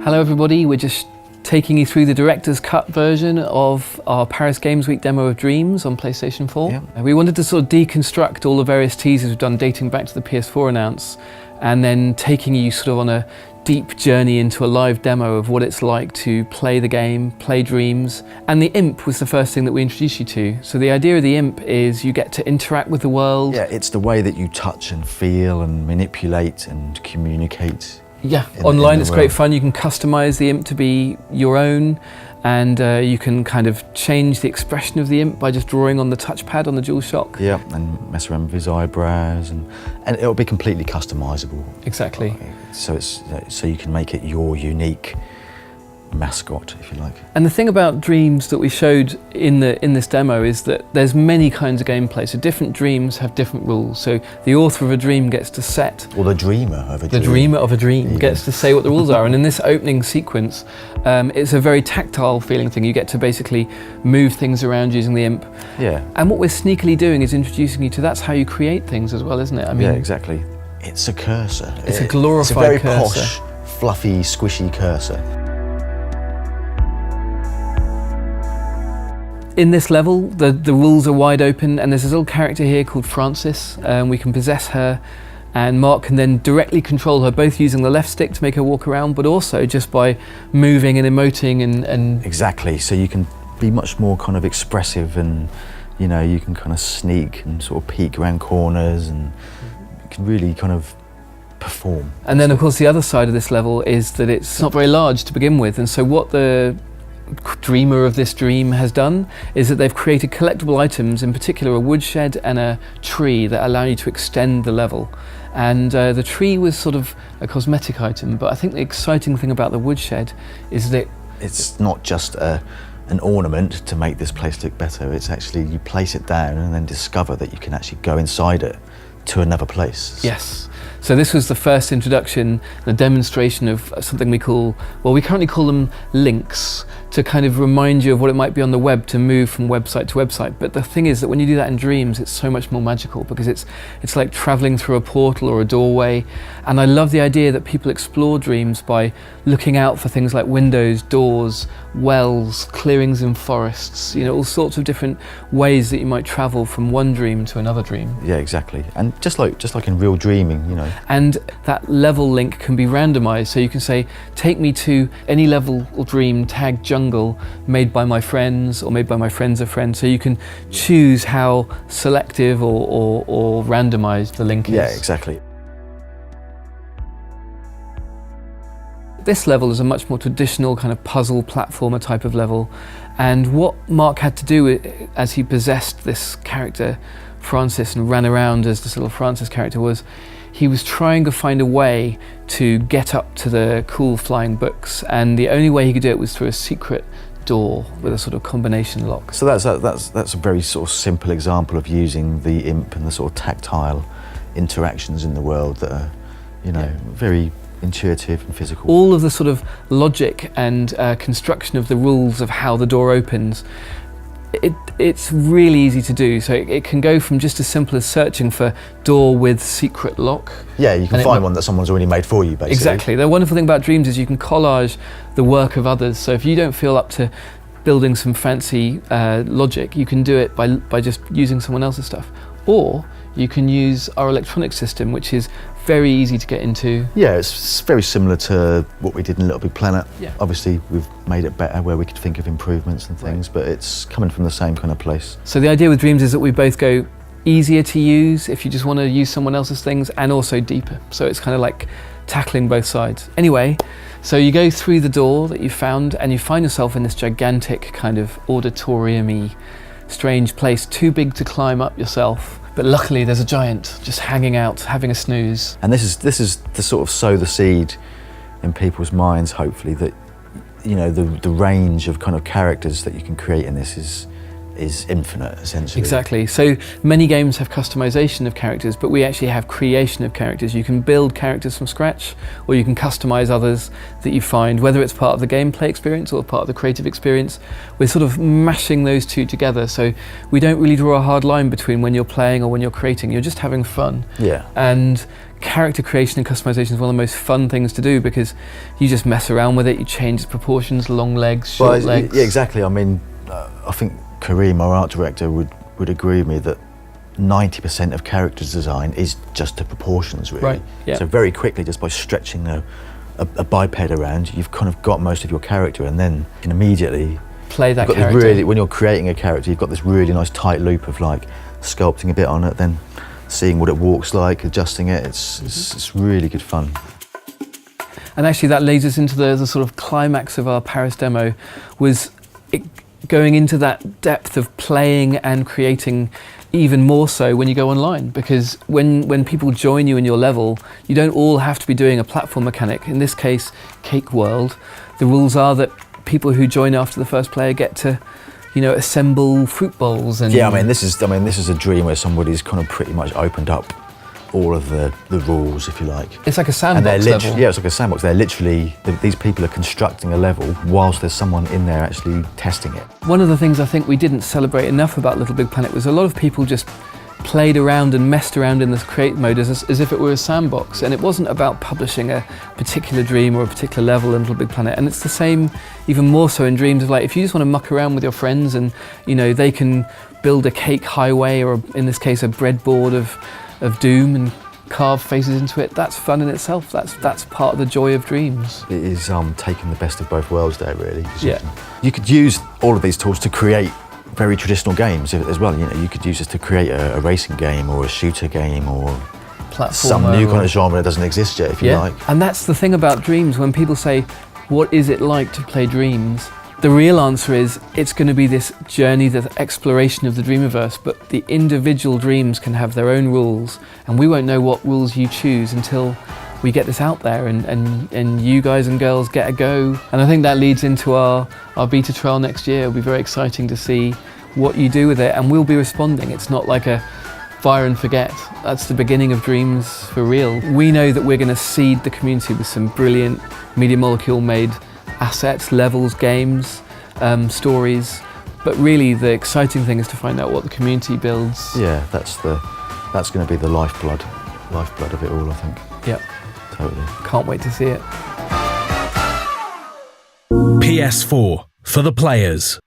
Hello everybody, we're just taking you through the director's cut version of our Paris Games Week demo of Dreams on PlayStation 4. Yeah. We wanted to sort of deconstruct all the various teasers we've done dating back to the PS4 announce, and then taking you sort of on a deep journey into a live demo of what it's like to play the game, play Dreams. And the imp was the first thing that we introduced you to. So the idea of the imp is you get to interact with the world. Yeah, it's the way that you touch and feel and manipulate and communicate. Yeah, online it's great fun. You can customize the imp to be your own, and you can kind of change the expression of the imp by just drawing on the touchpad on the DualShock. Yeah, and mess around with his eyebrows, and it'll be completely customizable. Exactly. So you can make it your unique mascot, if you like. And the thing about Dreams that we showed in this demo is that there's many kinds of gameplay. So different dreams have different rules. So the author of a dream gets to set, or the dreamer of a dream. The dreamer of a dream gets to say what the rules are. And in this opening sequence, it's a very tactile feeling thing. You get to basically move things around using the imp. Yeah. And what we're sneakily doing is introducing you to that's how you create things as well, isn't it? I mean, yeah, exactly. It's a cursor. It's a glorified cursor. It's a very posh, fluffy, squishy cursor. In this level, the rules are wide open, and there's this little character here called Frances. We can possess her, and Mark can then directly control her, both using the left stick to make her walk around, but also just by moving and emoting and... Exactly, so you can be much more kind of expressive, and you know, you can kind of sneak and sort of peek around corners, and you can really kind of perform. And then of course the other side of this level is that it's not very large to begin with, and so what the dreamer of this dream has done is that they've created collectible items, in particular a woodshed and a tree, that allow you to extend the level. And the tree was sort of a cosmetic item, but I think the exciting thing about the woodshed is that it's not just an ornament to make this place look better. It's actually, you place it down and then discover that you can actually go inside it to another place. Yes. So this was the first introduction, the demonstration of something we call, well, we currently call them links, to kind of remind you of what it might be on the web to move from website to website. But the thing is that when you do that in Dreams, it's so much more magical, because it's like traveling through a portal or a doorway. And I love the idea that people explore Dreams by looking out for things like windows, doors, wells, clearings in forests, you know, all sorts of different ways that you might travel from one dream to another dream. Yeah, exactly. And just like in real dreaming, you know. And that level link can be randomized, so you can say, take me to any level or dream, tag jungle, made by my friends or made by my friends of friends. So you can choose how selective or randomized the link is. Yeah, exactly. This level is a much more traditional kind of puzzle platformer type of level, and what Mark had to do as he possessed this character Frances and ran around as this little Frances character was, he was trying to find a way to get up to the cool flying books, and the only way he could do it was through a secret door with a sort of combination lock. So that's a very sort of simple example of using the imp and the sort of tactile interactions in the world that are, you know, very intuitive and physical. All of the sort of logic and construction of the rules of how the door opens, it's really easy to do. So it can go from just as simple as searching for door with secret lock. Yeah, you can find one that someone's already made for you, basically. Exactly. The wonderful thing about Dreams is you can collage the work of others. So if you don't feel up to building some fancy logic, you can do it by just using someone else's stuff. Or you can use our electronic system, which is very easy to get into. Yeah, it's very similar to what we did in Little Big Planet. Yeah. Obviously, we've made it better where we could think of improvements and things, but it's coming from the same kind of place. So the idea with Dreams is that we both go easier to use if you just want to use someone else's things, and also deeper. So it's kind of like tackling both sides. Anyway, so you go through the door that you found, and you find yourself in this gigantic kind of auditorium-y, strange place, too big to climb up yourself. But luckily there's a giant just hanging out, having a snooze. And this is to sort of sow the seed in people's minds, hopefully, that, you know, the range of kind of characters that you can create in this is is infinite, essentially. Exactly. So many games have customization of characters, but we actually have creation of characters. You can build characters from scratch, or you can customize others that you find, whether it's part of the gameplay experience or part of the creative experience. We're sort of mashing those two together, so we don't really draw a hard line between when you're playing or when you're creating. You're just having fun. Yeah. And character creation and customization is one of the most fun things to do, because you just mess around with it, you change its proportions, long legs, short legs. Yeah, exactly. I mean, I think Kareem, our art director, would agree with me that 90% of character design is just the proportions, really. Right, yeah. So very quickly, just by stretching a biped around, you've kind of got most of your character, and then you can immediately play that character. When you're creating a character, you've got this really nice tight loop of like sculpting a bit on it, then seeing what it walks like, adjusting it. It's really good fun. And actually that leads us into the sort of climax of our Paris demo, was going into that depth of playing and creating even more so when you go online, because when people join you in your level, you don't all have to be doing a platform mechanic. In this case, Cake World, the rules are that people who join after the first player get to, you know, assemble fruit bowls. And yeah, I mean, this is a dream where somebody's kind of pretty much opened up all of the rules, if you like. It's like a sandbox level. Yeah, it's like a sandbox. They're literally, these people are constructing a level whilst there's someone in there actually testing it. One of the things I think we didn't celebrate enough about Little Big Planet was a lot of people just played around and messed around in this create mode as if it were a sandbox, and it wasn't about publishing a particular dream or a particular level in Little Big Planet. And it's the same, even more so in Dreams, of like, if you just want to muck around with your friends and, you know, they can build a cake highway, or in this case a breadboard of doom and carve faces into it, that's fun in itself. That's part of the joy of Dreams. It is taking the best of both worlds there, really. Yeah. You could use all of these tools to create very traditional games as well. You know, you could use this to create a racing game or a shooter game or some new kind of genre that doesn't exist yet, if you like. And that's the thing about Dreams. When people say, what is it like to play Dreams? The real answer is, it's going to be this journey, the exploration of the Dreamiverse, but the individual dreams can have their own rules, and we won't know what rules you choose until we get this out there and you guys and girls get a go. And I think that leads into our beta trial next year. It'll be very exciting to see what you do with it, and we'll be responding. It's not like a fire and forget. That's the beginning of Dreams for real. We know that we're going to seed the community with some brilliant Media Molecule made assets, levels, games, stories, but really the exciting thing is to find out what the community builds. Yeah, that's going to be the lifeblood of it all, I think. Yep. Totally. Can't wait to see it. PS4 for the players.